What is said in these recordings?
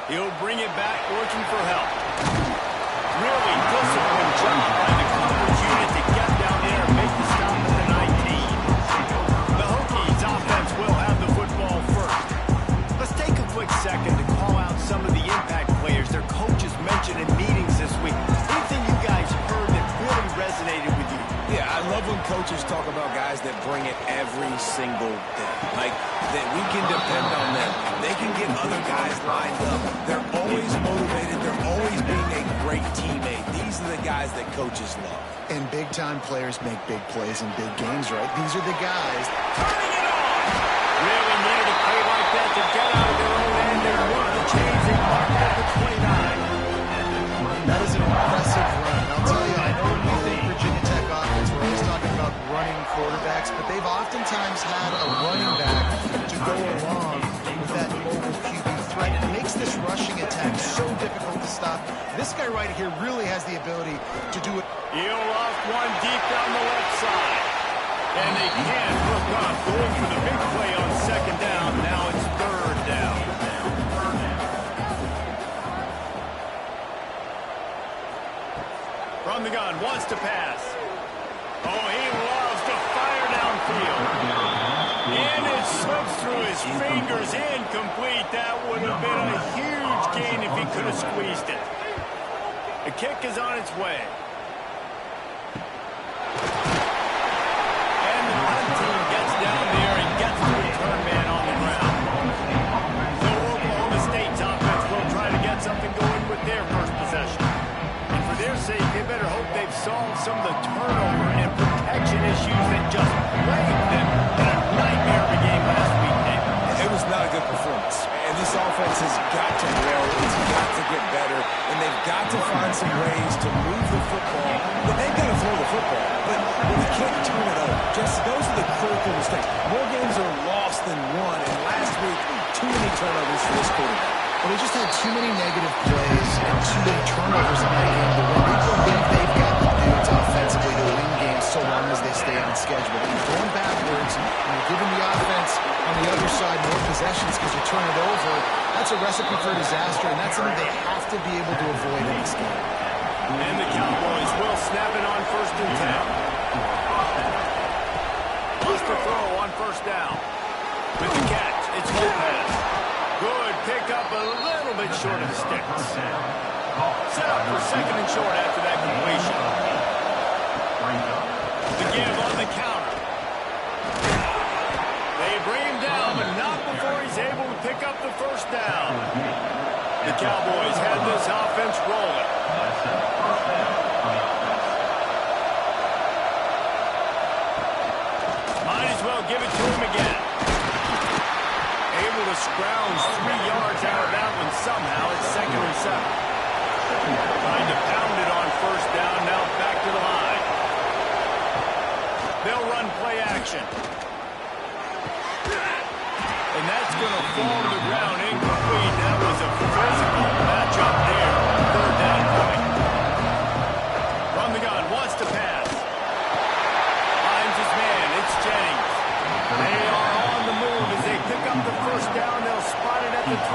He'll bring it back, looking for help. Really disciplined job by the coverage unit to get down there and make the stop at the 19. The Hokies offense will have the football first. Let's take a quick second to call out some of the impact players their coaches mentioned in meetings this week. Anything you guys heard that really resonated with you? Yeah, I love when coaches talk about guys that bring it every single day. Like, that we can depend on them. They can get other guys lined up. They're always motivated. They're always being a great teammate. These are the guys that coaches love. And big-time players make big plays in big games, right? These are the guys. Turning it on! Really needed a play like that to get out of their own end. They move the chains. They mark it at the 29. That is an impressive run. I'll tell you, I know when we think Virginia Tech offense, we're always talking about running quarterbacks, but they've oftentimes had a running back to go along with that mobile QB threat. It makes this rushing attack so difficult to stop. This guy right here really has the ability to do it. He'll loft one deep down the left side. And they can't look up, going for the big play on second down. Now it's third down. From the gun, wants to pass. Oh, he loves to fire downfield. And it slips through his fingers, incomplete. That would have been a huge gain if he could have squeezed it. The kick is on its way. And the punt team gets down there and gets the return man on the ground. So Oklahoma State's offense will try to get something going with their first possession. And for their sake, they better hope they've solved some of the turnover and protection issues that just plagued them in a nightmare of a game last week, Dave. It was not a good performance. And this offense has got to grow. It's got to get better. And they've got to find some ways to move the football. But they've got to throw the football. But we can't turn it over. Just those are the critical mistakes. More games are lost than won. And last week, too many turnovers for this quarterback. Well, they just had too many negative plays and too many turnovers in that game to win. They believe they've got the dudes offensively to win games so long as they stay on schedule. But you're going backwards, and you're giving the offense on the other side more possessions because you turn it over. That's a recipe for disaster, and that's something they have to be able to avoid in this game. And the Cowboys will snap it on 1st and 10. Wants to throw on 1st down. With the catch, it's Lopez. Good pick up, a little bit short of the sticks. Set up for 2nd and short after that completion. The give on the counter. They bring him down, but not before he's able to pick up the 1st down. The Cowboys had this offense rolling. Might as well give it to him again. Able to scrounge 3 yards out of that one somehow. It's 2nd and 7. Trying to pound it on 1st down. Now back to the line. They'll run play action. And that's going to fall to the ground. Incomplete. That was a physical matchup there. 3rd down point. From the gun. Wants to pass. Finds his man. It's Jennings. They are on the move as they pick up the 1st down. They'll spot it at the 28.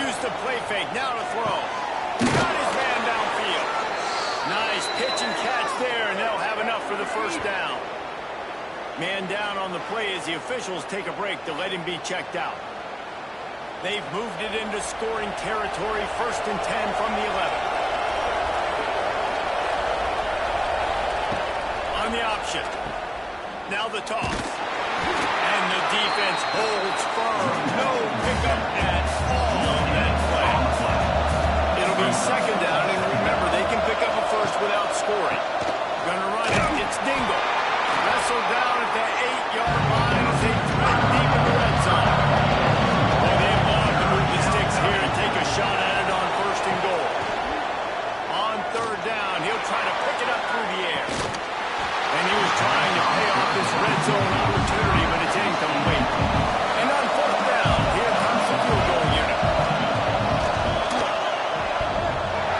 Use the play fake. Now to throw. Got his man downfield. Nice pitch and catch there, and they'll have enough for the 1st down. Man down on the play as the officials take a break to let him be checked out. They've moved it into scoring territory. 1st and 10 from the 11. option. Now the toss. And the defense holds firm. No pickup at all on that play. It'll be second down, and remember, they can pick up a first without scoring. Gonna run it. It's Dingle. Wrestled down at the 8-yard line as they thread deep in the red zone. Well, they love to move the sticks here and take a shot at it on first and goal. On third down, he'll try to pick it up through the air. And he was trying to pay off this red zone opportunity, but it's incomplete. And on fourth down, here comes the field goal unit.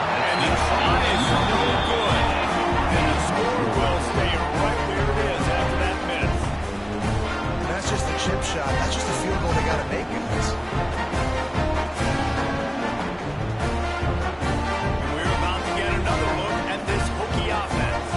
And the try is no good. And the score will stay right where it is after that miss. That's just a chip shot. That's just a field goal they got to make, guys. We're about to get another look at this Hokie offense.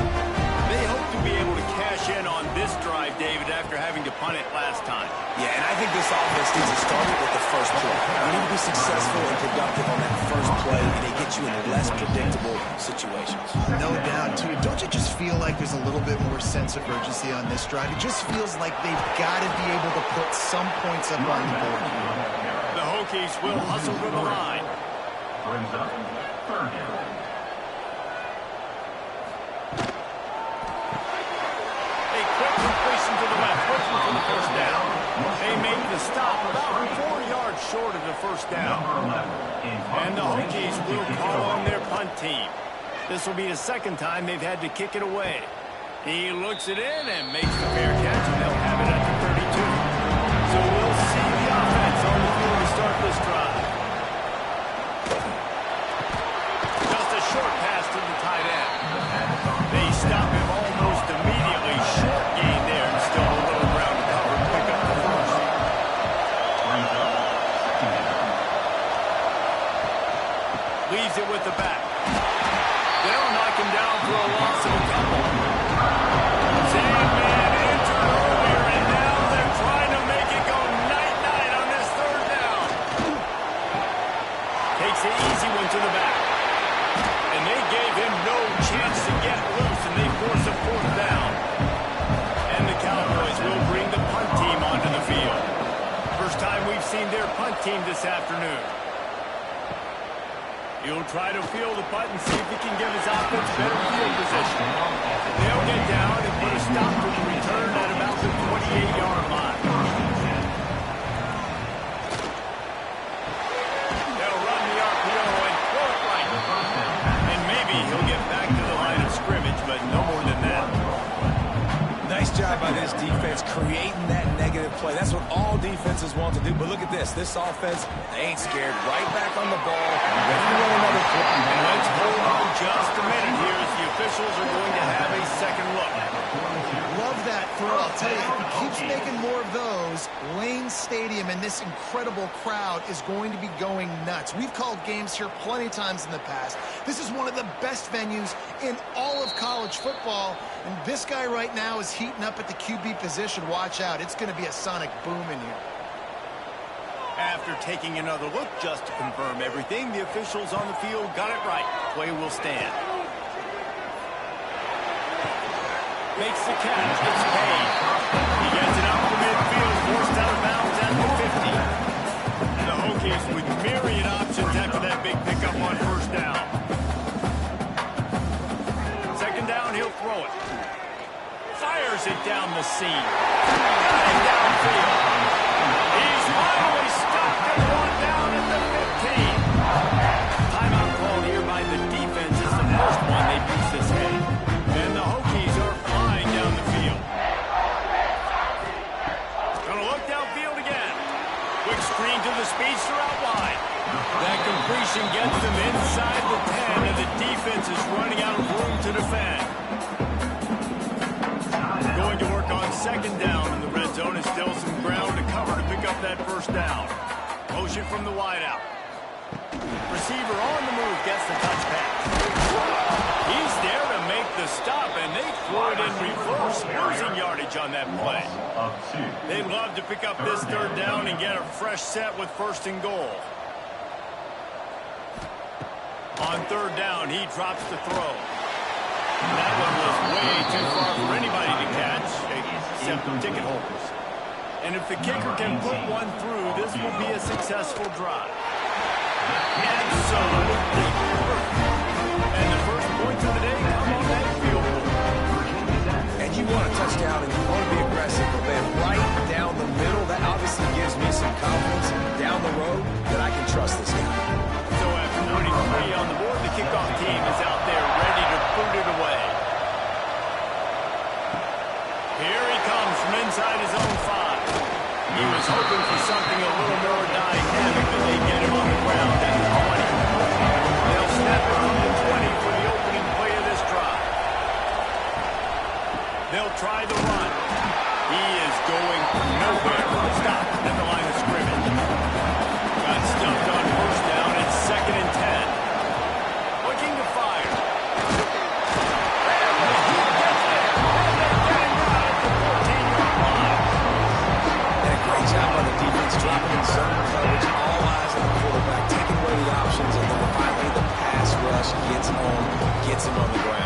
They hope to be able to cash in on this drive, David, after having to punt it last time. Yeah, and I think this offense needs to start it with the first play. You need to be successful and productive on that first play, and they get you in less predictable situations. No doubt, too. Don't you just feel like there's a little bit more sense of urgency on this drive? It just feels like they've got to be able to put some points up on the board. The Hokies will hustle to the line. Brings up third down. A quick completion to the left, looking for the first down. They make the stop about 4 yards short of the first down. And the Hokies will call on their punt team. This will be the second time they've had to kick it away. He looks it in and makes the fair catch, and they'll have it at the 32. So we'll see the offense on the field to start this drive. Just a short pass to the tight end. They stop him almost immediately. Short gain there, and still a little ground to cover to pick up the first. Leaves it with the back. They'll knock him down for a loss of a couple. Sandman entered earlier, and now they're trying to make it go night-night on this third down. Takes the easy one to the back. And they gave him no chance to get loose, and they force a fourth down. And the Cowboys will bring the punt team onto the field. First time we've seen their punt team this afternoon. He'll try to field the punt and see if he can give his offense better field position. They'll get down and put a stop to the return at about the 28-yard line. They'll run the RPO and throw it right. And maybe he'll get back to the line of scrimmage, but no more than that. Nice job by this defense creating that negative play. That's what all defenses want to do. But look at this. This offense, they ain't scared. Right back on the ball. Ready to run another play. And let's hold on just a minute here as the officials are going to have a second look. Love that throw. I'll tell you, if he keeps making more of those, Lane Stadium and this incredible crowd is going to be going nuts. We've called games here plenty of times in the past. This is one of the best venues in all of college football, and this guy right now is heating up at the QB position. Watch out. It's going to be a sonic boom in here. After taking another look just to confirm everything, the officials on the field got it right. Play will stand. Makes the catch. It's paid. He gets it up the midfield, forced out of bounds at the 50. And the Hokies with myriad options after that big pickup on first down. Second down, he'll throw it. Fires it down the seam. Got it downfield. He's finally stopped and brought down at the 15. Timeout called here by the defense is the first one they've used this game. And the Hokies are flying down the field. Gonna look downfield again. Quick screen to the speedster out wide. That completion gets them inside the 10, and the defense is running out of room to defend. Going to work on second down in the red zone, and still some ground to cover to pick up that first down. Motion from the wideout. Receiver on the move gets the touch pass. He's there to make the stop, and they throw it in reverse, losing yardage on that play. They'd love to pick up this third down and get a fresh set with first and goal. On third down, he drops the throw. That one was way too far for anybody to catch, except ticket holders. And if the kicker can put one through, this will be a successful drive. Absolutely perfect. And the first points of the day come on that field goal. And you want a touchdown and you want to be aggressive, but then right down the middle, that obviously gives me some confidence down the road that I can trust this guy. So after putting 3 on the board, the kickoff team is out there ready to boot it away. Here he comes from inside his own 5. He was hoping for something a little more dynamic, but they get him on the ground at the 20. They'll snap it from the 20 for the opening play of this drive. They'll try the run. He is going nowhere. Stop at the line of scrimmage. Got stuffed on first down. It's 2nd and 10. Looking to fire. And he gets there. And they get him out at the 14-yard line. And a great job on the defense, dropping in zone coverage, all eyes on the quarterback, taking away the options, and then finally the pass rush gets home, gets him on the ground.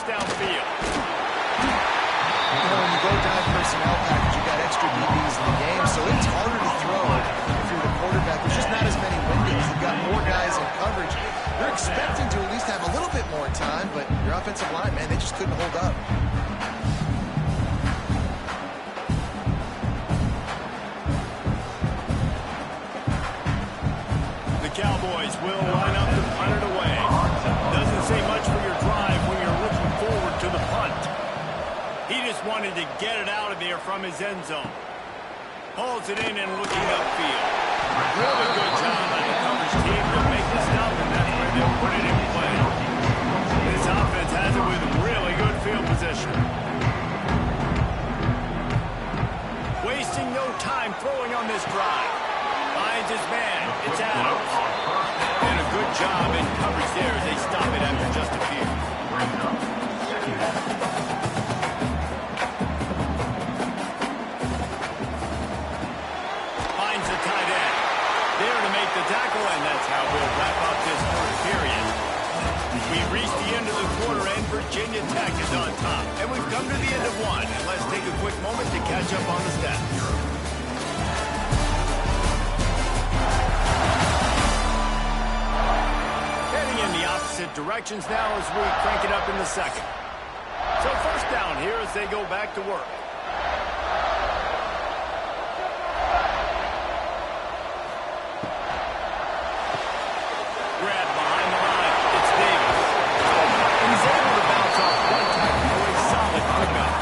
Downfield. You know, when you go down personnel package, you got extra DBs in the game, so it's harder to throw if you're the quarterback. There's just not as many windows. You've got more guys in coverage. You're expecting to at least have a little bit more time, but your offensive line, man, they just couldn't hold up. The Cowboys will line up to punt it away. Doesn't say much for your drive when you're looking forward to the punt. He just wanted to get it out of there from his end zone. Pulls it in and looking upfield. Really good job by the coverage team to make the stop, and that's where they'll put it in play. This offense has it with really good field position. Wasting no time throwing on this drive. Finds his man. It's Adams. And a good job in coverage there as they stop it after just a few. Finds the tight end. There to make the tackle, and that's how we'll wrap up this first period. We've reached the end of the quarter, and Virginia Tech is on top. And we've come to the end of one. And let's take a quick moment to catch up on the stats. Directions now as we crank it up in the second. So first down here as they go back to work. Grab behind the line. It's Davis. And he's able to bounce off one tackle for a solid pickup.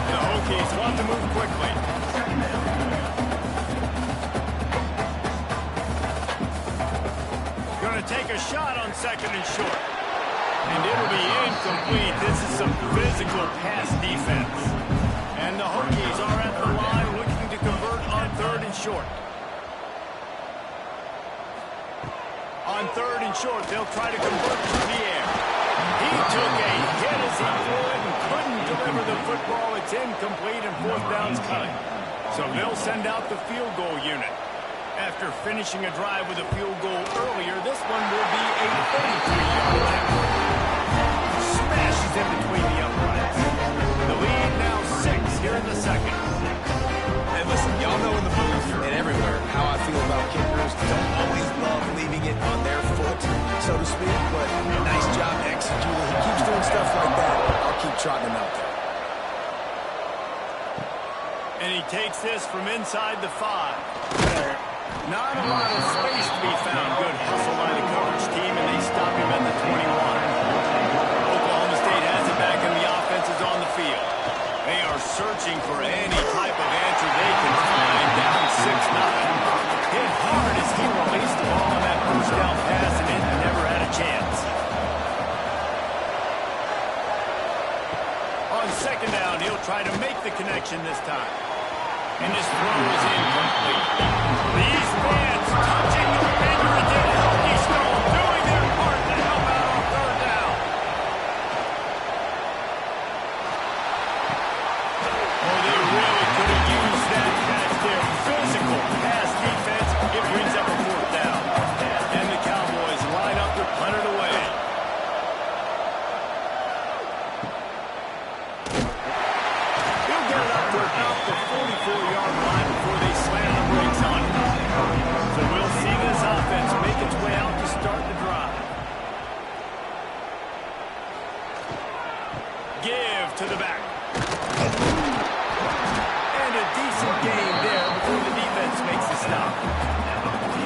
The Hokies want to move quickly. Take a shot on 2nd and short. And it'll be incomplete. This is some physical pass defense. And the Hokies are at the line looking to convert on 3rd and short. On 3rd and short, they'll try to convert through the air. He took a hit as he threw it and couldn't deliver the football. It's incomplete and 4th down's coming. So they'll send out the field goal unit. After finishing a drive with a field goal earlier, this one will be a 33-yard line. Smashes in between the uprights. The lead now 6 here in the second. And listen, y'all know in the booth and everywhere how I feel about kickers. Don't always love leaving it on their foot, so to speak, but nice job executing. He keeps doing stuff like that. I'll keep trotting him out there. And he takes this from inside the 5. Not a lot of space to be found. Good hustle by the coverage team, and they stop him at the 21. Oklahoma State has it back, and the offense is on the field. They are searching for any type of answer they can find. Down 6-0. Hit hard as he released the ball on that first down pass, and it never had a chance. On 2nd down, he'll try to make the connection this time. And his throw is incomplete. These fans touching the finger at the Hokies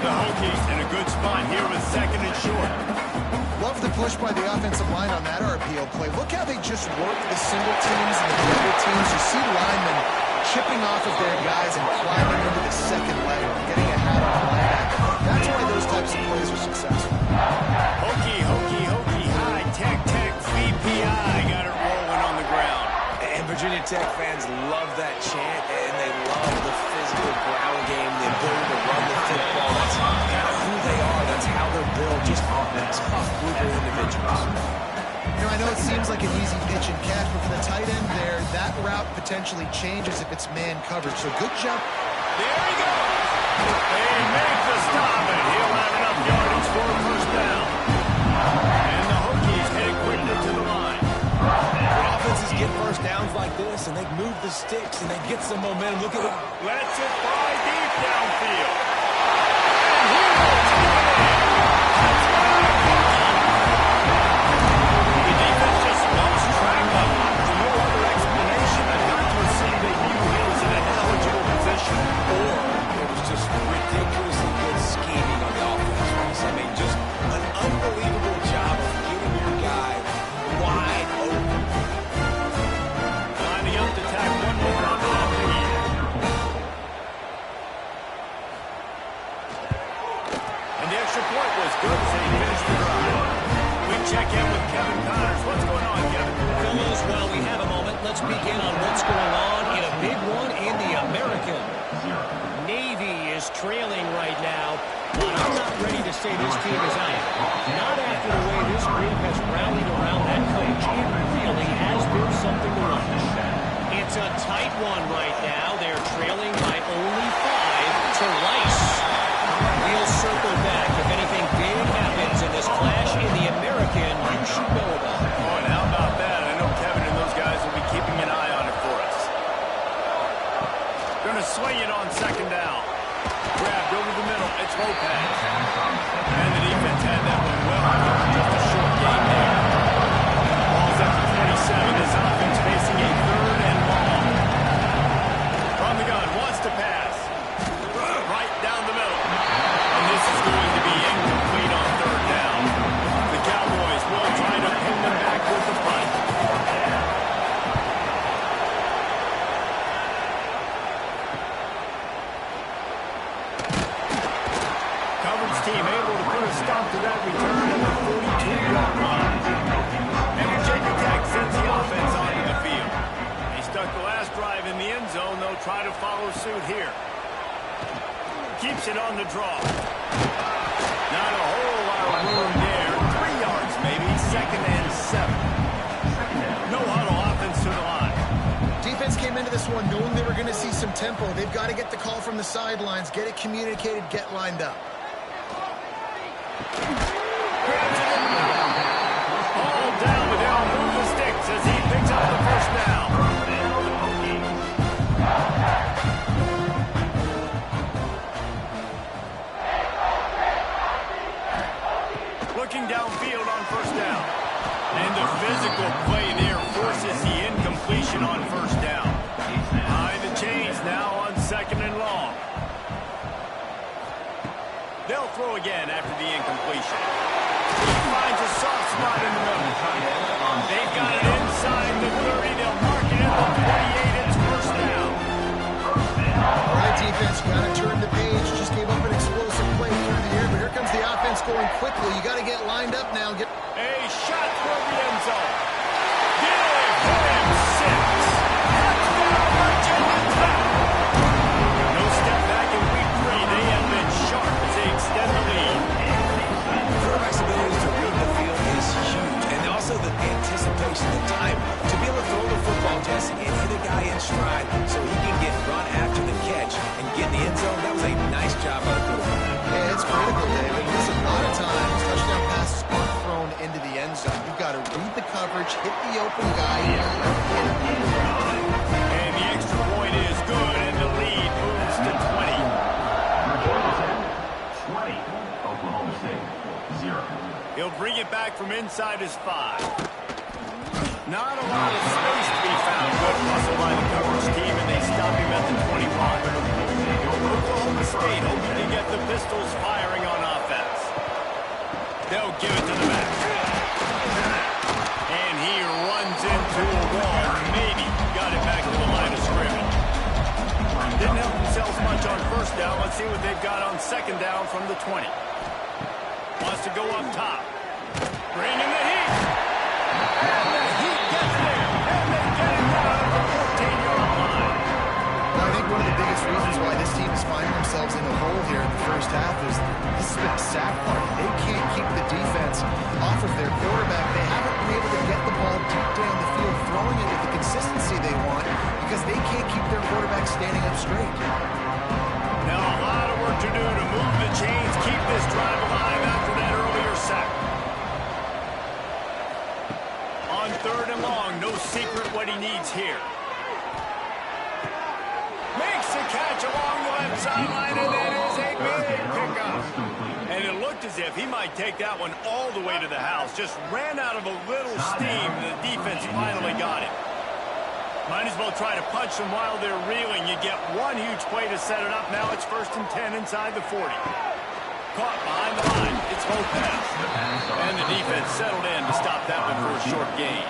The Hokies in a good spot here with second and short. Love the push by the offensive line on that RPO play. Look how they just work the single teams and the double teams. You see linemen chipping off of their guys and climbing into the second level, getting a hat on the linebacker. That's why those types of plays are successful. Hokey, high tech, VPI got it rolling on the ground. And Virginia Tech fans love that chant, and they love the physical ground game, the ability to run the football. That's kind of who they are. That's how they're built, just tough group of individuals. You know, I know it seems like an easy pitch and catch, but for the tight end there, that route potentially changes if it's man coverage. So good job. There he goes. They make the stop, and he'll have enough yardage for a first down. And the Hokies head quickly to the line. When offenses get first downs like this, and they move the sticks, and they get some momentum. Look at it. Lets it fly deep downfield. And he will take it in. The defense just lost track of him. There's no other explanation. I've got to assume they knew he was in an eligible position. Or it was just ridiculously good scheming on the offense. I mean, just an unbelievable job of getting your guy wide open. Lining up to tack one more on the left again. And the extra point was good as they finished the drive. We check in with Kevin Connors. What's going on, Kevin? Fellas, while we have a moment, let's begin on what's going on in a big one in the American. Navy is trailing right now, but I'm not ready to say this team is out. Not after the way this group has rallied around that coach. It really has been something to watch. It's a tight one right now. They're trailing by only 5 to Rice. We'll circle back. If anything big happens in this clash in the American, you should know about it. Oh, and how about that? I know Kevin and those guys will be keeping an eye on it for us. Going to swing it on second down. Grabbed over the middle. It's Lopez. And the defense had that one well covered. Just a short game there. Ball's up to 27. This offense facing a third and long. From the gun. Wants to pass. Right down the middle. And this is going to be incomplete on third down. The Cowboys will try to pin them back with the punt. Coverage team able to put a stop to that return at the 42-yard line. And Virginia Tech sends the offense onto the field. They stuck the last drive in the end zone. They'll try to follow suit here. Keeps it on the draw. Not a whole lot of room there. 3 yards maybe. Second and 7. No huddle, offense to the line. Defense came into this one knowing they were going to see some tempo. They've got to get the call from the sidelines, get it communicated, get lined up. Grabs it in. All down with him. Move the sticks as he picks up the first down. Looking downfield on first down. And the physical play there forces the incompletion on first down. Behind the chains now on second and long. They'll throw again after the incompletion. He finds a soft spot in the middle. They've got it inside the 30. They'll mark it at the 28. It's first down. All right, defense, got to turn the page. Just gave up an explosive play through the air, but here comes the offense going quickly. You got to get lined up now. A shot toward the end zone. Give him 6. Touchdown, Virginia Tech. No step back in week 3. They have been sharp as they extend the lead. Quarterback's ability to read the field is huge, and also the anticipation, the time to be able to throw the football, Jesse, and hit a guy in stride so he can get run after the catch and get in the end zone. That was a nice job by the quarterback. Yeah, it's critical, David. Listen, a lot of times, touchdown passes aren't thrown into the end zone. You've got to read the coverage, hit the open guy, And the extra point is good, and the lead moves to 20. 20. Oklahoma State, 0. He'll bring it back from inside his 5. Not a lot of space to be found. Good muscle by the coverage team, and they stop him at the 21. Oklahoma Oklahoma State hoping to get the Pistols firing on offense. They'll give it to the back. And he runs into a wall. Maybe got it back to the line of scrimmage. Didn't help themselves much on first down. Let's see what they've got on second down from the 20. Wants to go up top. Bring in the heat. And the heat gets there. And they get it down at the 14-yard line. I think one of the biggest reasons why this team is finding themselves in a hole here in the first half is this has been a sack party. They can't keep the defense off of their quarterback. They haven't been able to get the ball deep down the field, throwing it with the consistency they want because they can't keep their quarterback standing up straight. Now a lot of work to do to move the chains, keep this drive alive after that earlier sack. On third and long, no secret what he needs here. Makes a catch along the left sideline, and that is a big pickup. And it looked as if he might take that one all the way to the house. Just ran out of a little steam. The defense finally got it. Might as well try to punch them while they're reeling. You get one huge play to set it up. Now it's 1st and 10 inside the 40. Caught behind the line. It's full pass. And the defense settled in to stop that one for a short gain.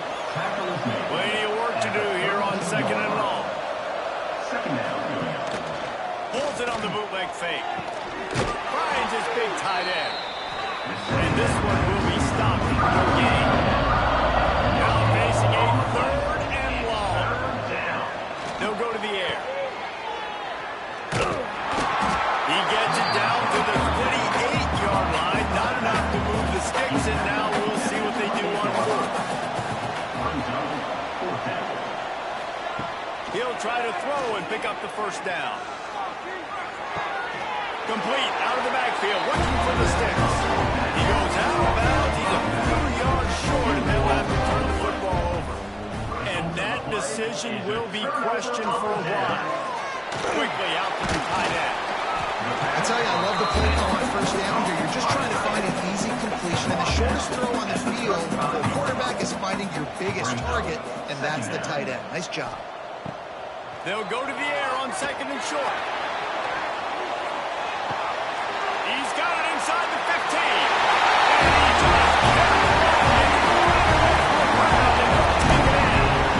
Plenty of work to do here on second and long. Pulls it on the bootleg fake. Finds his big tight end. And this one will be stopped for no gain. Now facing a third and long. They'll go to the air. He gets it down to the 28-yard line. Not enough to move the sticks, and now we'll see what they do on fourth. He'll try to throw and pick up the first down. Complete, out of the backfield, looking for the sticks. He goes out of bounds. He's a few yards short, and they'll have to turn the football over. And that decision will be questioned for a while. Quickly out to the tight end. I tell you, I love the play call on first down here. You're just trying to find an easy completion, and the shortest throw on the field, the quarterback is finding your biggest target, and that's the tight end. Nice job. They'll go to the air on second and short. He's got it inside the 15. And he just kept it rolling.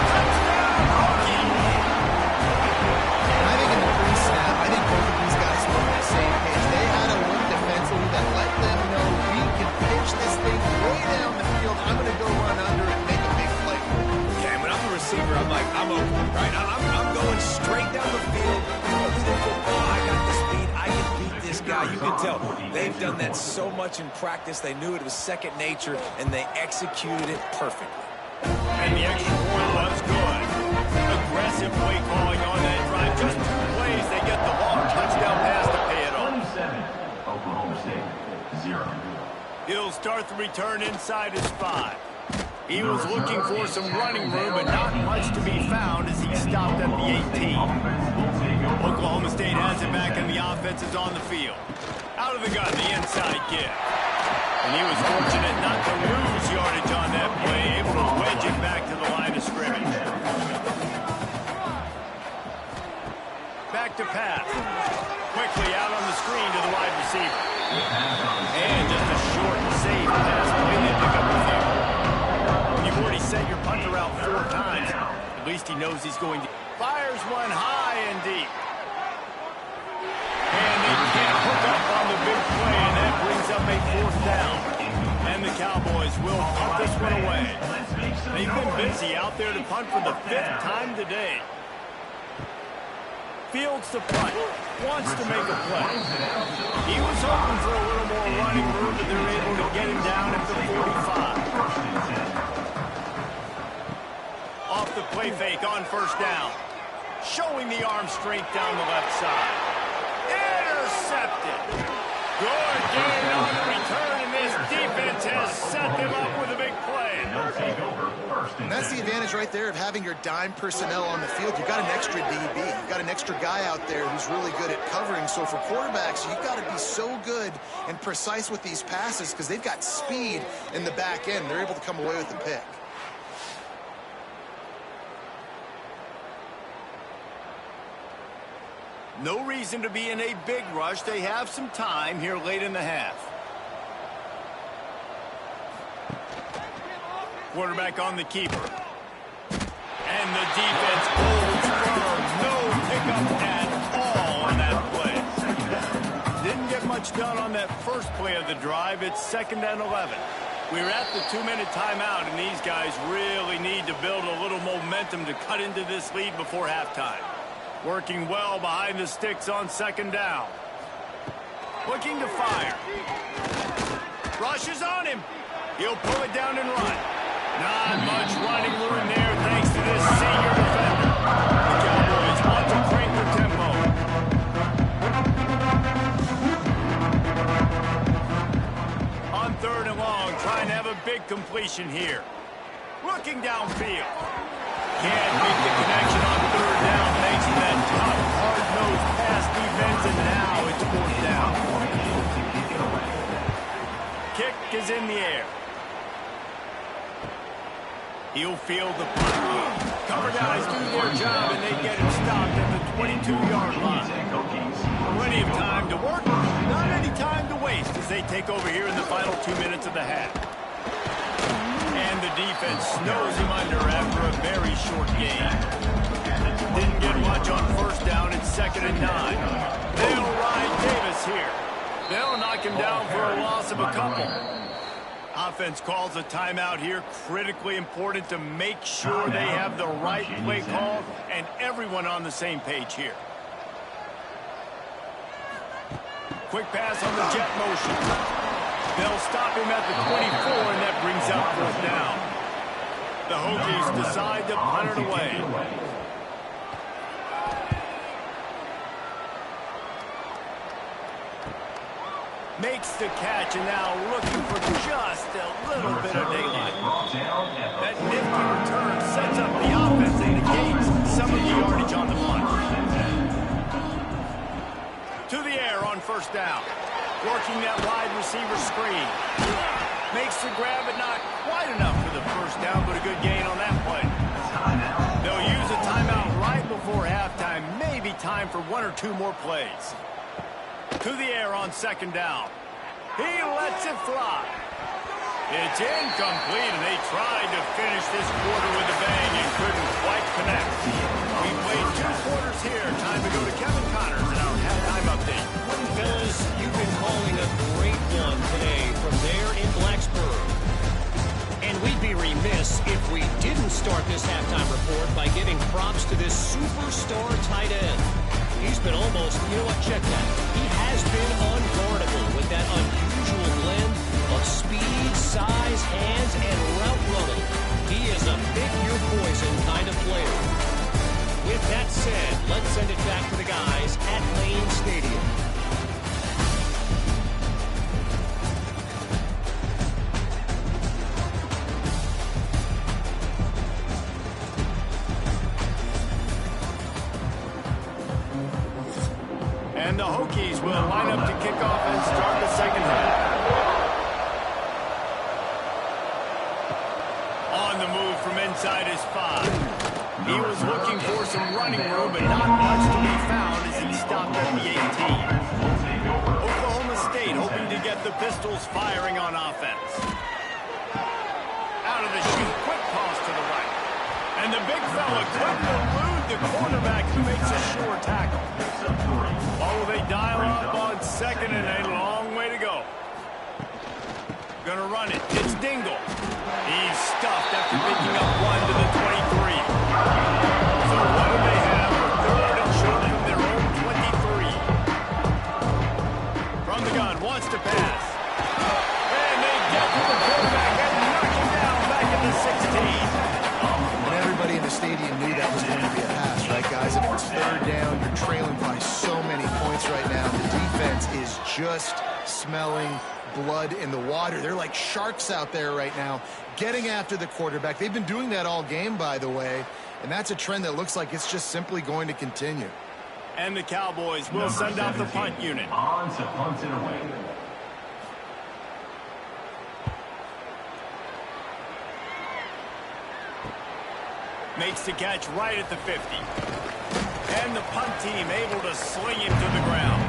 Touchdown, Hokie. And I think in the pre-snap, I think both of these guys were on the same page. They had a look defensively that let them know we can pitch this thing way down the field. I'm going to go run under and make a big play. Yeah, and when I'm a receiver, I'm like, I'm open, right? I'm going straight down the field. Throw me the football. I got the speed. I can beat this guy. You can tell they've done that so much in practice. They knew it was second nature, and they executed it perfectly. And the extra point was good. Aggressive play calling on that drive. Just 2 plays, they get the long touchdown pass to pay it off. 27, Oklahoma State, 0. He'll start the return inside his 5. He was looking for some running room, but not much to be found as he stopped at the 18. Oklahoma State has it back, and the offense is on the field. Out of the gun, the inside give. And he was fortunate not to lose yardage on that play, able to wedge it back to the line of scrimmage. Back to pass. Quickly out on the screen to the wide receiver. And just a short and safe pass play. They pick up the field. You've already set your punter out 4 times. At least he knows he's going to. Fires one high and deep. And they can't hook up on the big play, and that brings up a 4th down. And the Cowboys will punt this one away. They've been busy out there to punt for the 5th time today. Fields to punt. Wants to make a play. He was hoping for a little more running room, but they're able to get him down at the 45. Off the play fake on first down. Showing the arm strength down the left side. Intercepted. Good gain on the return, and this defense has set them up with a big play. And that's the advantage right there of having your dime personnel on the field. You've got an extra DB. You've got an extra guy out there who's really good at covering. So for quarterbacks, you've got to be so good and precise with these passes because they've got speed in the back end. They're able to come away with the pick. No reason to be in a big rush. They have some time here late in the half. Quarterback on the keeper. And the defense holds firm. No pickup at all on that play. Didn't get much done on that first play of the drive. It's 2nd and 11. We're at the 2-minute timeout, and these guys really need to build a little momentum to cut into this lead before halftime. Working well behind the sticks on 2nd down. Looking to fire. Rushes on him. He'll pull it down and run. Not much running room there thanks to this senior defender. The Cowboys want to crank their tempo. On 3rd and long, trying to have a big completion here. Looking downfield. Can't make the connection on 3rd down thanks to that tough, hard-nosed pass defense, and now it's 4th down. Kick is in the air. He'll field the punt. Cover guys do their job, and they get him stopped at the 22-yard line. Plenty of time to work, not any time to waste as they take over here in the final 2 minutes of the half. And the defense snows him under after a very short game. Didn't get much on 1st down. It's 2nd and 9. They'll ride Davis here. They'll knock him down for a loss of a couple. Offense calls a timeout here. Critically important to make sure they have the right play call and everyone on the same page here. Quick pass on the jet motion. They'll stop him at the 24, and that brings up 4th down. The Hokies decide to punt it away. Makes the catch, and now looking for just a little bit of daylight. That nifty return sets up the offense and negates some of the yardage on the punt. To the air on 1st down. Working that wide receiver screen. Makes the grab, but not quite enough for the 1st down, but a good gain on that play. They'll use a timeout right before halftime. Maybe time for 1 or 2 more plays. To the air on 2nd down. He lets it fly. It's incomplete, and they tried to finish this quarter with a bang and couldn't quite connect. We played 2 quarters here. Time to go to Kevin Connors in our halftime update. Fellas, you've been calling a great one today from there in Blacksburg. And we'd be remiss if we didn't start this halftime report by giving props to this superstar tight end. He's been almost, you know what, check that. He has been unguardable with that unusual blend of speed, size, hands, and route running. He is a pick-your-poison kind of player. With that said, let's send it back to the guys at Lane Stadium. And the Hokies will line up to kick off and start the 2nd half. On the move from inside his 5. He was looking for some running room, but not much to be found as he stopped at the 18. Oklahoma State hoping to get the Pistols firing on offense. Out of the chute, quick toss to the right. And the big fella couldn't elude the quarterback who makes a sure tackle. Oh, they dial up on 2nd and a long way to go. Gonna run it. It's Dingle. He's stuffed after picking up 1 to the 23. So what do they have for 3rd and short from their own 23? From the gun, wants to pass. And they get to the quarterback and knock him down back at the 16. And everybody in the stadium knew that was going to be a pass, right, guys? If it's 3rd down, you're trailing by so many points right now. The defense is just smelling blood in the water. They're like sharks out there right now, getting after the quarterback. They've been doing that all game, by the way, and that's a trend that looks like it's just simply going to continue. And the Cowboys will send out the punt unit. On to punt it away. Makes the catch right at the 50. And the punt team able to sling him to the ground.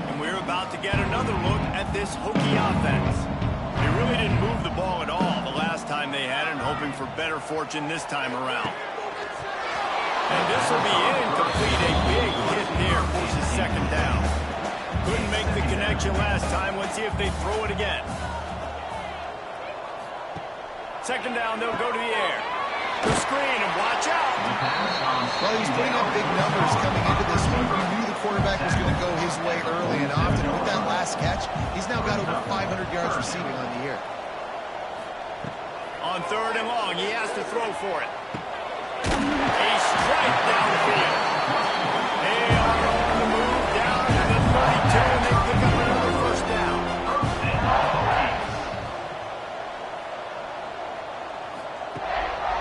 And we're about to get another look at this Hokie offense. They really didn't move the ball at all the last time they had it, and hoping for better fortune this time around. And this will be incomplete. A big hit there forces second down. Couldn't make the connection last time. Let's see if they throw it again. Second down, they'll go to the air. The screen, and watch out. Well, he's putting up big numbers coming into this one. He knew the quarterback was going to go his way early and often. With that last catch, he's now got over 500 yards receiving on the year. On third and long, he has to throw for it. A strike down the field. They are on the move down to the 32, and they pick up another first down.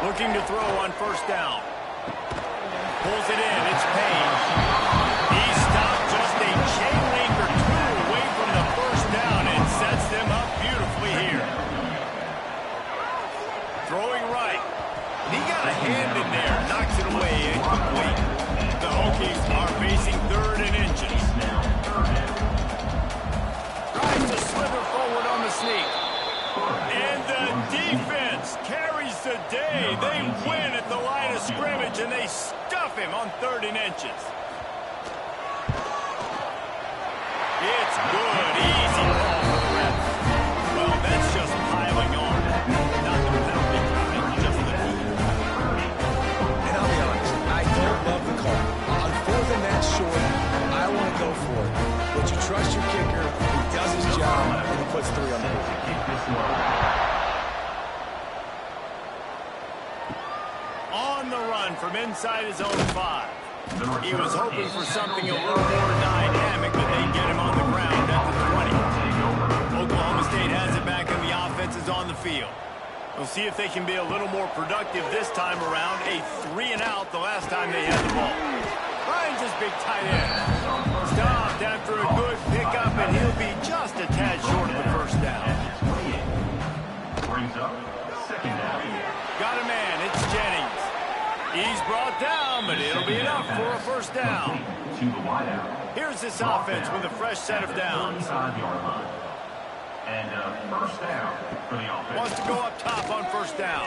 Looking to throw on first down. Pulls it in. It's Payne. He stopped just a chain link or two away from the first down and sets them up beautifully here. Throwing right. He got a hand in there. Knocks it away. Incomplete. The Hokies are facing third and inches. Tries to slither forward on the sneak. And the defense carries the day. They win at the line of scrimmage, and they stuff him on third and inches. It's good. Easy ball for the refs. Well, that's just piling on. Not the penalty coming, just the move. And I'll be honest, I don't love the call. On fourth and that short, I want to go for it. But you trust your kicker, he does his job, and he puts 3 on the board. On the run from inside his own 5. He was hoping for something a little more dynamic, but they get him on the ground at the 20. Oklahoma State has it back, and the offense is on the field. We'll see if they can be a little more productive this time around. A 3 and out the last time they had the ball. Finds his big tight end. Stopped after a good pickup, and he'll be just a tad short of the first down. Brings up second down. Got a man. It's Jennings. He's brought down, but it'll be enough for a first down. To the wideout. Here's this offense with a fresh set of downs. 35-yard line. And first down for the offense. Wants to go up top on first down.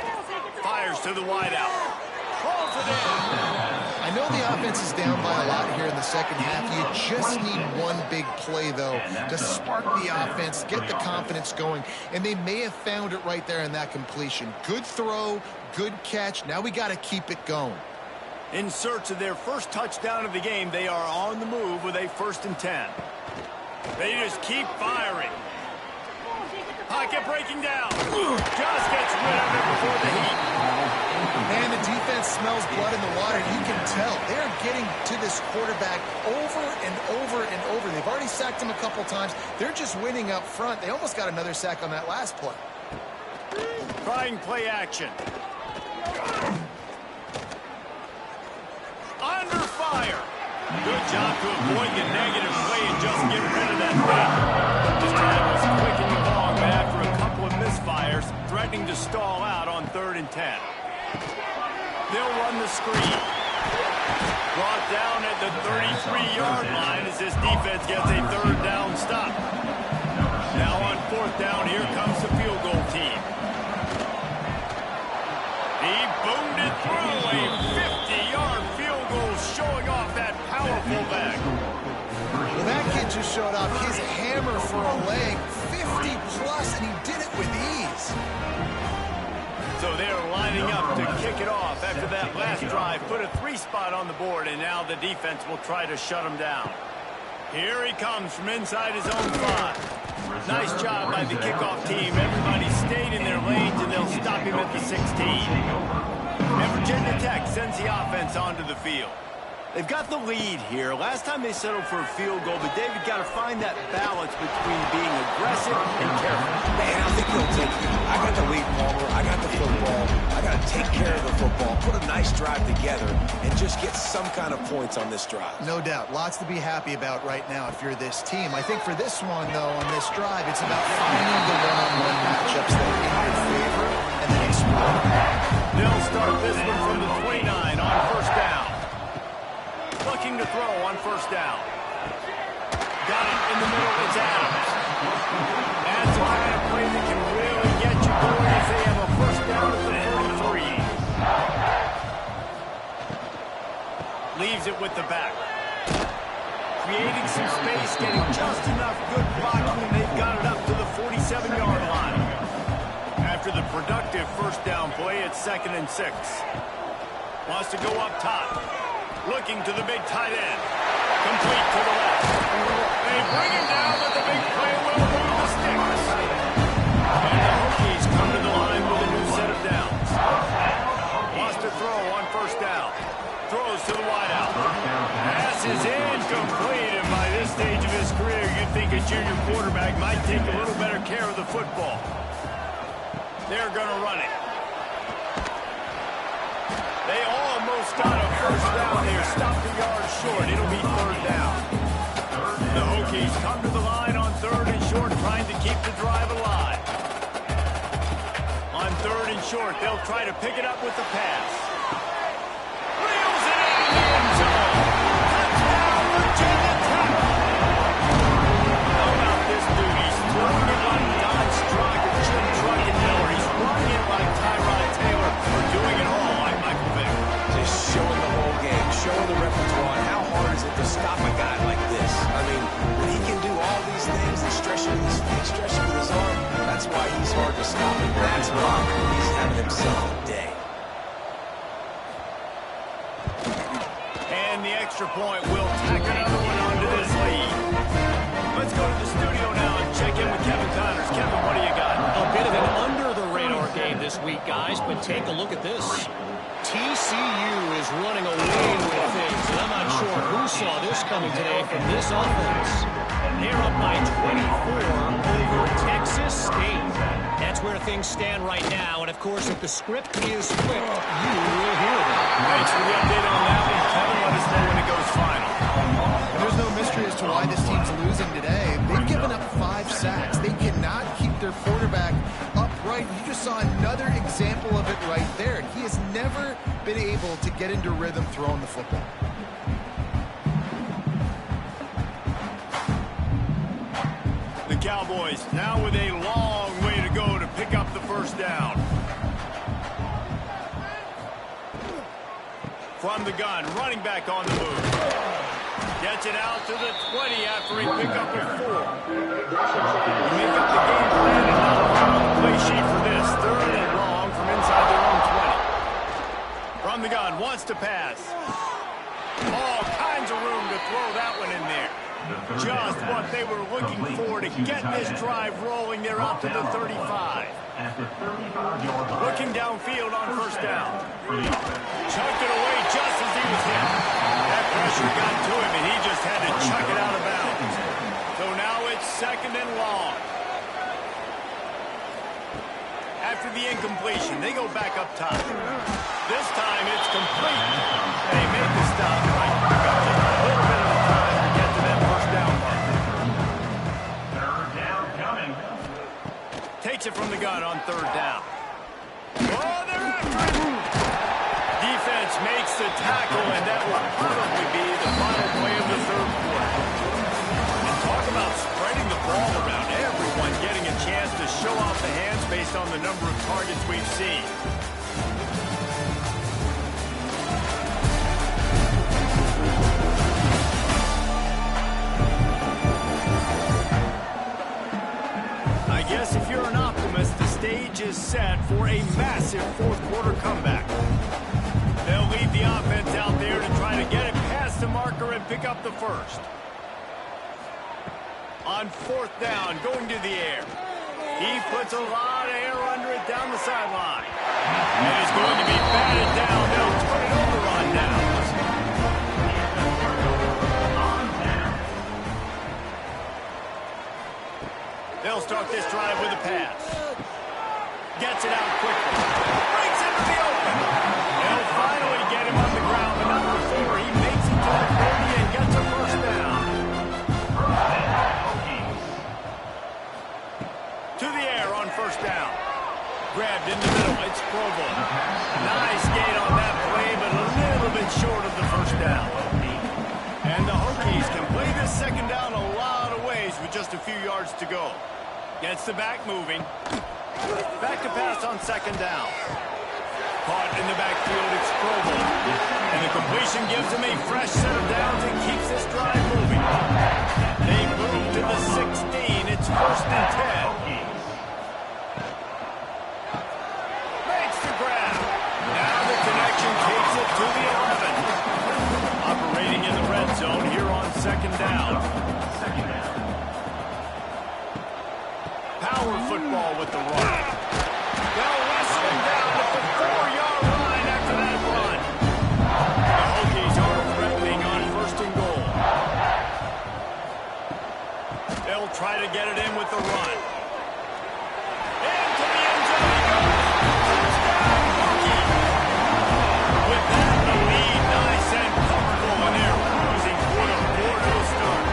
Fires to the wideout. Calls it in. I know the offense is down by a lot here in the second half. You just need one big play, though, to spark the offense, get the confidence going, and they may have found it right there in that completion. Good throw, good catch. Now we got to keep it going. In search of their first touchdown of the game, they are on the move with a 1st and 10. They just keep firing. Pocket breaking down. Just gets rid of it before the heat. Man, the defense smells blood in the water. You can tell they're getting to this quarterback over and over and over. They've already sacked him a couple times. They're just winning up front. They almost got another sack on that last play. Trying play action. Under fire. Good job to avoid the negative play and just get rid of that thing. This time was clicking along, but after a couple of misfires, threatening to stall out on 3rd and 10. They'll run the screen. Brought down at the 33-yard line as this defense gets a 3rd down stop. Now on 4th down, here comes the field goal team. He boomed it through a 50-yard field goal, showing off that powerful back. Well, that kid just showed off his hammer for a leg, 50-plus, and he did it with ease. So they're lining up to kick it off after that last drive. Put a 3 spot on the board, and now the defense will try to shut him down. Here he comes from inside his own 5. Nice job by the kickoff team. Everybody stayed in their lanes, and they'll stop him at the 16. And Virginia Tech sends the offense onto the field. They've got the lead here. Last time they settled for a field goal, but David got to find that balance between being aggressive and careful. And I think he'll take it. I got the lead, Palmer. I got the football. I got to take care of the football, put a nice drive together, and just get some kind of points on this drive. No doubt. Lots to be happy about right now if you're this team. I think for this one, though, on this drive, it's about finding the one-on-one matchups that are in your favor and then exploring. They'll start this one from the 29 on first down. looking to throw on first down. Got it in the middle. It's Adams. That's the kind of play that can really get you going if they have a first down at the 43. Leaves it with the back. Creating some space, getting just enough good blocking, and they've got it up to the 47-yard line. After the productive first down play, it's 2nd and 6. Wants to go up top. Looking to the big tight end. Complete to the left. They bring him down, but the big play will move the sticks. And the Hokies come to the line with a new set of downs. Wants to throw on first down. Throws to the wideout. Pass is incomplete, and by this stage of his career, you'd think a junior quarterback might take a little better care of the football. They're going to run it. They almost got a first down here. Stopped a yard short. It'll be 3rd down. The Hokies come to the line on 3rd and short, trying to keep the drive alive. On 3rd and short, they'll try to pick it up with the pass. Reels it in the end zone. Touchdown, Virginia Tech. How about this dude? He's throwing it like Don Strock or Jim Truckendale. He's running it like Tyrod Taylor. Or doing it all like Michael Vick. Just showing the whole game, showing the repertoire. How hard is it to stop a guy like this? I mean, when he can do all these things and stretch it with his feet, stretch it with his arm, that's why he's hard to stop. And that's why he's having himself a day. And the extra point will tack another one onto this lead. Let's go to the studio now and check in with Kevin Connors. Kevin, what do you got? A bit of an under-the-radar game this week, guys, but take a look at this. TCU is running away with things, and I'm not sure who saw this coming today from this offense. They're up by 24 over Texas State. That's where things stand right now, and of course, if the script is flipped, you will hear them. Thanks for the update on that one, Kevin. Let us know when it goes final. And there's no mystery as to why this team's losing today. They've given up 5 sacks. They cannot keep their quarterback upright. You just saw another example of it right there. He has never been able to get into rhythm throwing the football. The Cowboys now with a long way to go to pick up the first down. From the gun, running back on the move. Gets it out to the 20 after he picked up a 4. Make up the game plan and now on the play sheet for this. 3rd and long from inside their own 20. From the gun, wants to pass. All kinds of room to throw that one in there. Just what they were looking for to get this drive rolling. They're out to the 35. Looking downfield on first down. Chucked it away just as he was hit. That pressure got to him, and he just had to chuck it out of bounds. So now it's 2nd and long. After the incompletion, they go back up top. This time it's complete. They make the stop right. Just a little bit of time to get to that first down mark. 3rd down coming. Takes it from the gun on 3rd down. Oh, they're after it. Defense makes the tackle, and that will probably be the final play of the 3rd quarter. And talk about spreading the ball around. Everyone getting a chance to show off the hands based on the number of targets we've seen. I guess if you're an optimist, the stage is set for a massive 4th quarter comeback. They'll lead the offense out there to try to get it past the marker and pick up the first. On 4th down, going to the air. He puts a lot of air under it down the sideline. And it's going to be batted down. They'll turn it over on downs. They'll start this drive with a pass. Gets it out quickly. Breaks into the open. They'll finally get him on the ground, but not before he makes it to the 30 and gets a first down. To the air on first down. Grabbed in the middle. It's Provo. Nice gain on that play, but a little bit short of the first down. second down a lot of ways with just a few yards to go. Gets the back moving. Back to pass on second down. Caught in the backfield, it's Strobel. And the completion gives him a fresh set of downs and keeps this drive moving. They move to the 16. It's 1st and 10. Makes the grab. Now the connection takes it to the 11. Operating in the red zone here on second down. Power football with the run. They'll wrestle him down at the 4-yard line after that run. The Hokies are threatening on 1st and goal. They'll try to get it in with the run. Into the end zone he goes. Touchdown, Hokie. With that, the lead nice and comfortable, and they're cruising for the 4-0 start.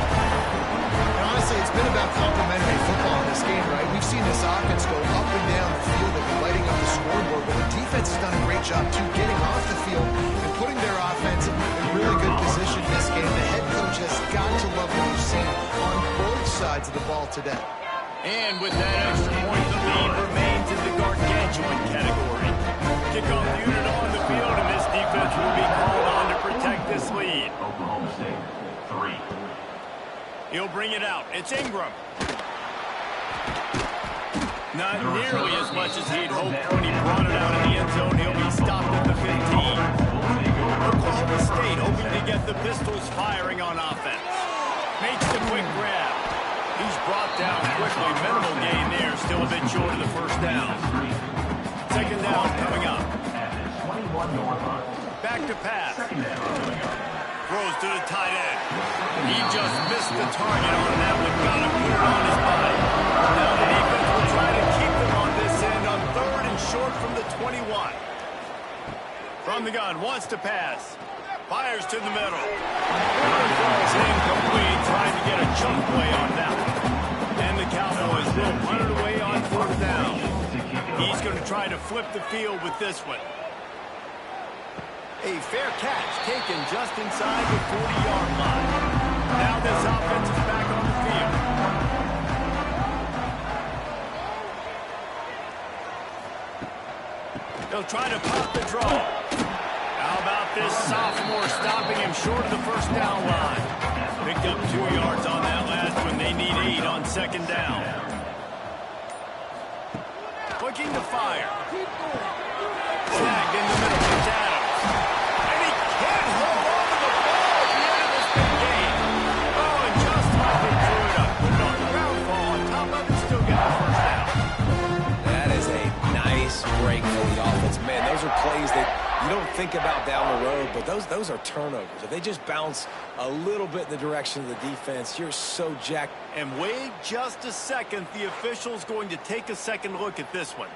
Honestly, it's been about complementary football in this game, right? We've seen this offense go up and down the field. They've been lighting up the scoreboard, but the defense has done a great job, too, getting off the field and putting their offense in really good position in this game. The head coach has got to love what we've seen on both sides of the ball today. And with that extra point, the lead remains in the gargantuan category. Kickoff unit on the field, and this defense will be called on to protect this lead. Oklahoma State, 3. He'll bring it out. It's Ingram. Not nearly as much as he'd hoped when he brought it out in the end zone. He'll be stopped at the 15. Oklahoma State hoping to get the Pistols firing on offense. Makes the quick grab. He's brought down quickly. Minimal gain there. Still a bit short of the 1st down. Second down coming up. Back to pass. Throws to the tight end. He just missed the target on that one. Got to put it on his body. Now the defense will try to keep them on this end on 3rd and short from the 21. From the gun, wants to pass. Fires to the middle. Falls incomplete, trying to get a chunk play on that one. And the Cowboys will punt it away on 4th down. He's going to try to flip the field with this one. A fair catch taken just inside the 40-yard line. Now this offense is back on the field. They'll try to pop the draw. How about this sophomore stopping him short of the 1st down line? Picked up 2 yards on that last one. They need 8 on second down. Looking to fire. Snagged in the middle. It's Adams. And he can't hold on to the ball at the end of this big game. Oh, and just like they threw it up. Put it on the ground ball on top of it, still get the 1st down. That is a nice break for the offense. Man, those are plays that you don't think about down the road, but those are turnovers. If they just bounce a little bit in the direction of the defense, you're so jacked. And wait just a second. The official's going to take a second look at this one.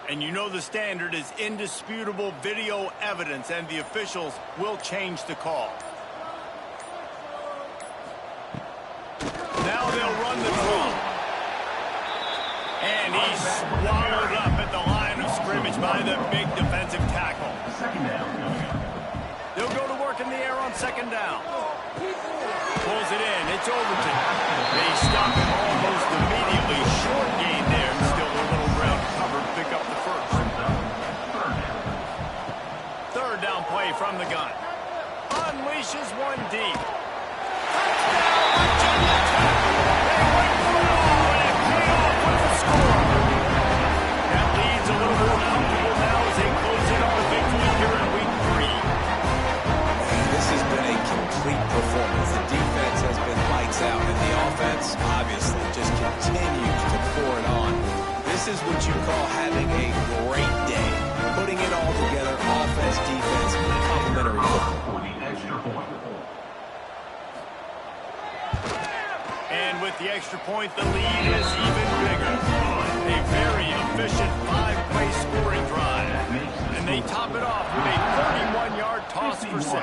And you know the standard is indisputable video evidence, and the officials will change the call. Now they'll run the draw. And he's swallowed up at the line of scrimmage by the big defensive tackle. They'll go to work in the air on second down. Pulls it in. It's Overton. They stop him almost immediately. Short gain there. Still a little ground cover to pick up the 1st. 3rd down play from the gun. Unleashes one deep. Touchdown, Virginia Tech. They went for it all, and it paid off with the score. That leads a little more comfortable now as they close in on the victory here in week 3. This has been a complete performance. The defense has been lights out, and the offense obviously just continues to pour it on. This is what you call having a great day. Putting it all together, offense, defense, complementary football. For the extra point. And with the extra point, the lead is even bigger. A very efficient 5-play scoring drive. And they top it off with a 31-yard toss for 6.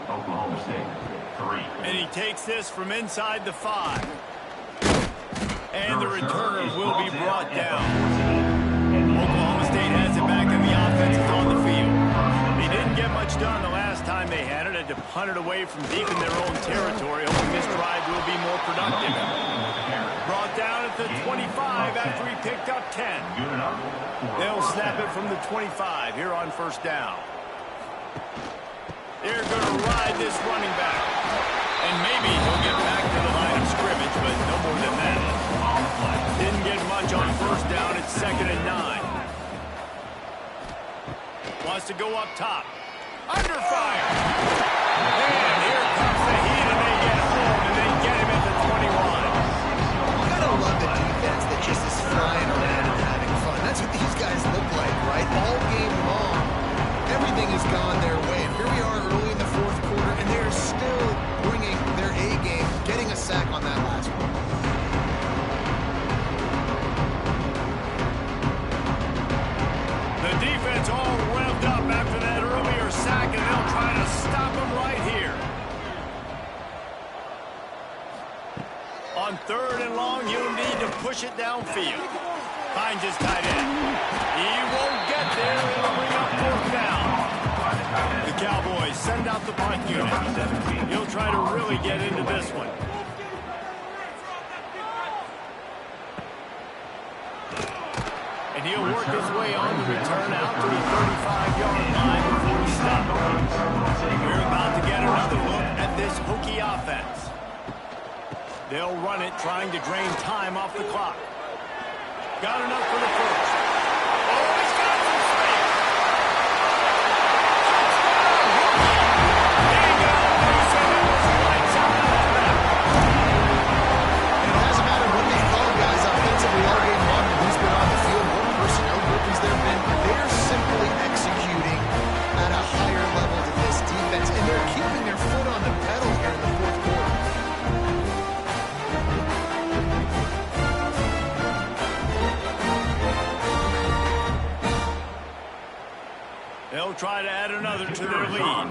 Oklahoma State. And he takes this from inside the 5. And the returner will be brought down. Oklahoma State has it back and the offense is on the field. They didn't get much done the last time they had it. Had to punt it away from deep in their own territory, hoping this drive will be more productive. Brought down at the 25 after he picked up 10. They'll snap it from the 25 here on first down. They're going to ride this running back. And maybe he'll get back to the line of scrimmage, but no more than that. Didn't get much on first down. It's 2nd and 9. Wants to go up top. Under fire. And here comes the heat, and they get home, and they get him at the 21. You gotta love the defense that just is flying around and having fun. That's what these guys look like, right? All game long, everything has gone their way. And here we are early in the 4th quarter, and they're still bringing their A game, getting a sack on that last one. The defense all revved up after that earlier sack, and they'll try to stop him right here. On 3rd and long, you'll need to push it downfield. Finds his tight end. He won't get there. It'll bring up 4th down. The Cowboys send out the punt unit. He'll try to really get into this one. And he'll work his way on the return out to the 35-yard line before he stops. We're about to get another look at this Hokie offense. They'll run it, trying to drain time off the clock. Got enough for the first. Oh, he's got some space. There you go. They said it was lights out on that back. And it hasn't mattered what they've called guys offensively all game long, and who's been on the field, what personnel groupings there have been. They're simply executing at a higher level to this defense, and they're keeping their foot on the pedal here in the 4th quarter. They'll try to add another to their lead.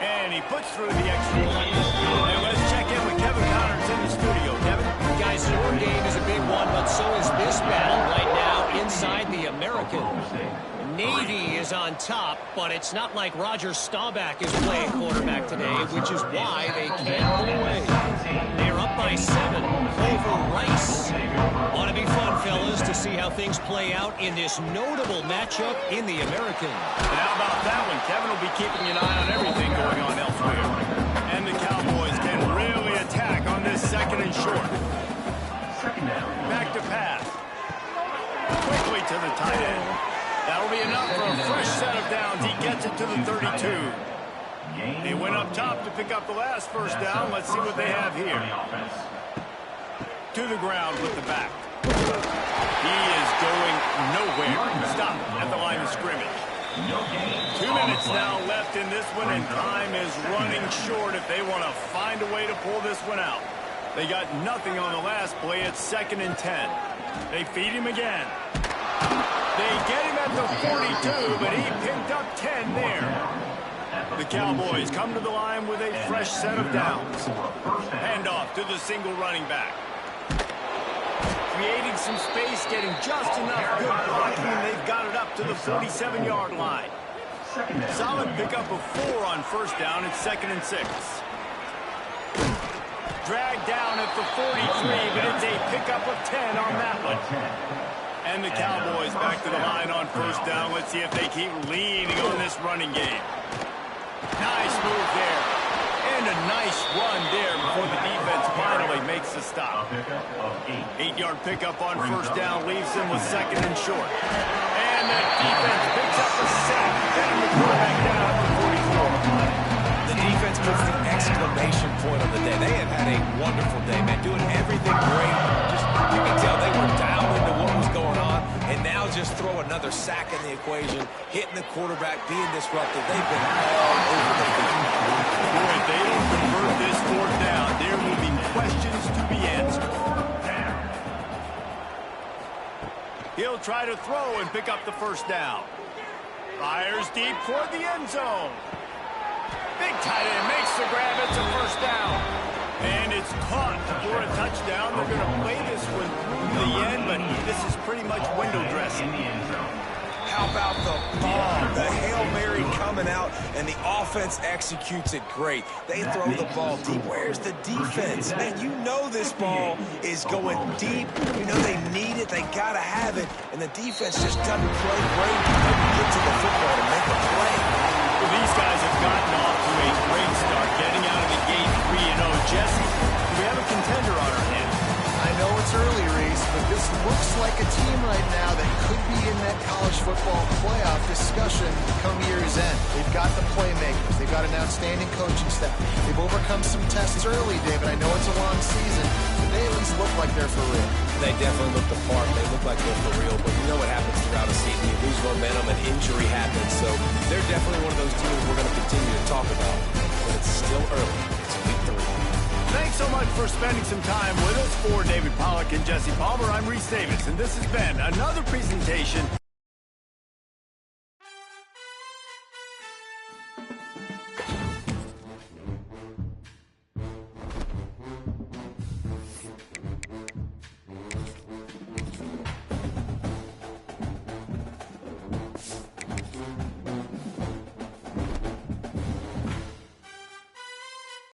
And he puts through the extra point. And let's check in with Kevin Connors in the studio. Kevin? Guys, your game is a big one, but so is this battle right now inside the American. Navy is on top, but it's not like Roger Staubach is playing quarterback today, which is why they can't pull away. They're up by 7 over Rice. Ought to be fun, fellas, to see how things play out in this notable matchup in the American. And how about that one? Kevin will be keeping an eye on everything going on elsewhere. And the Cowboys can really attack on this 2nd and short. Back to pass. Quickly to the tight end. That'll be enough for a fresh set of downs. He gets it to the 32. They went up top to pick up the last first down. Let's see what they have here. To the ground with the back. He is going nowhere. Stop at the line of scrimmage. 2 minutes now left in this one, and time is running short if they want to find a way to pull this one out. They got nothing on the last play. It's 2nd and 10. They feed him again. They get him at the 42, but he picked up 10 there. The Cowboys come to the line with a fresh set of downs. Handoff to the single running back. Creating some space, getting just enough good blocking, and they've got it up to the 47-yard line. Solid pickup of 4 on first down. It's 2nd and 6. Dragged down at the 43, but it's a pickup of 10 on that one. And the Cowboys back to the line on first down. Let's see if they keep leaning on this running game. Nice move there. And a nice run there before the defense finally makes the stop. 8-yard pickup on first down leaves them with 2nd and short. And the defense picks up the sack. Getting the quarterback down at the 44. The defense puts the exclamation point on the day. They have had a wonderful day, man, doing everything great. Just, you can tell they were dialed into what was going on, and now just throw another sack in the equation, hitting the quarterback, being disruptive. They've been all over the field. Boy, if they don't convert this 4th down, there will be questions to be answered. He'll try to throw and pick up the first down. Fires deep toward the end zone. Big tight end makes the grab. It's a first down. And it's caught for a touchdown. They're going to play this one through to the end, but this is pretty much window dressing. How about the bomb? The Hail Mary coming out, and the offense executes it great. They throw the ball deep. Where's the defense? Man, you know this ball is going deep. You know they need it. They got to have it. And the defense just doesn't play great. They get to the football to make a play. Well, these guys have gotten off to a great start, getting out of the gate 3-0. Jesse, we have a contender on our hands. I know it's early, Reese, but this looks like a team right now that could be in that college football playoff discussion come year's end. They've got the playmakers. They've got an outstanding coaching staff. They've overcome some tests early, David. I know it's a long season, but they at least look like they're for real. They definitely look the part. They look like they're for real, but you know what happens throughout a season. You lose momentum and injury happens, so they're definitely one of those teams we're going to continue to talk about, but it's still early. It's week 3. Thanks so much for spending some time with us. For David Pollack and Jesse Palmer, I'm Reese Davis, and this has been another presentation